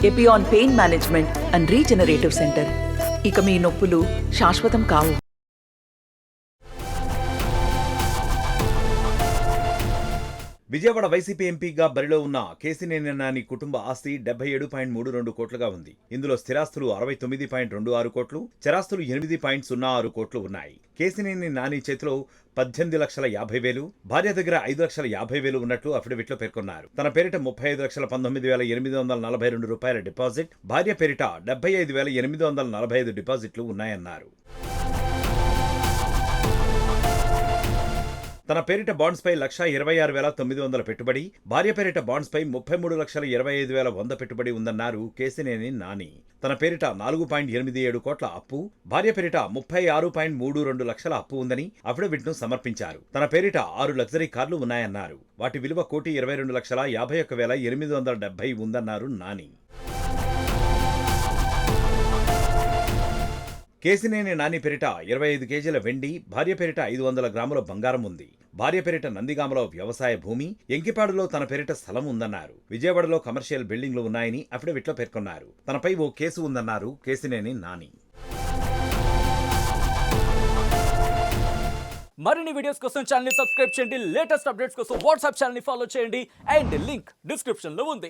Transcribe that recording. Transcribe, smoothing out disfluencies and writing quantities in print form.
Epione pain management and regenerative centre. ఇక మీ నొప్పులు శాశ్వతం కావు. విజయవాడ వైసీపీ ఎంపీగా బరిలో ఉన్న కేశినేని నాని కుటుంబ ఆస్తి 77.32 కోట్లుగా ఉంది. ఇందులో స్థిరాస్తులు 69.26 కోట్లు, చరాస్తులు 8.06 కోట్లు ఉన్నాయి. కేశినేని నాని చేతిలో 18,50,000, భార్య దగ్గర 5,50,000 ఉన్నట్లు అఫిడవిట్లో పేర్కొన్నారు. తన పేరిట 35,19,842 రూపాయల డిపాజిట్, భార్య పేరిట 75,845 డిపాజిట్లు ఉన్నాయన్నారు. తన పేరిట బాండ్స్ పై 1,26,900 పెట్టుబడి, భార్య పేరిట బాండ్స్ పై 33,25,100 పెట్టుబడి ఉందన్నారు కేశినేని నాని. తన పేరిట 4.87 కోట్ల అప్పు, భార్య పేరిట 36.32 లక్షల అప్పు ఉందని అఫిడవిట్ను సమర్పించారు. తన పేరిట 6 లగ్జరీ కార్లు ఉన్నాయన్నారు. వాటి విలువ 1,22,51,870 ఉందన్నారు నాని. కేశినేని నాని పేరిట 25 కేజీల వెండి, భార్య పేరిట 500 గ్రాముల బంగారం ఉంది. భార్య పేరిట నందిగామలో వ్యవసాయ భూమి, ఎంకిపాడులో తన పేరిట స్థలం ఉందన్నారు. విజయవాడలో కమర్షియల్ బిల్డింగ్లు ఉన్నాయని అఫిడవిట్లో పేర్కొన్నారు. తనపై ఓ కేసు ఉందన్నారు కేశినేని నాని. మరిన్ని వీడియోస్ కోసం ఛానల్ ని సబ్స్క్రైబ్ చేయండి. లేటెస్ట్ అప్డేట్స్ కోసం వాట్సాప్ ఛానల్ ని ఫాలో చేయండి. అండ్ లింక్ డిస్క్రిప్షన్ లో ఉంది.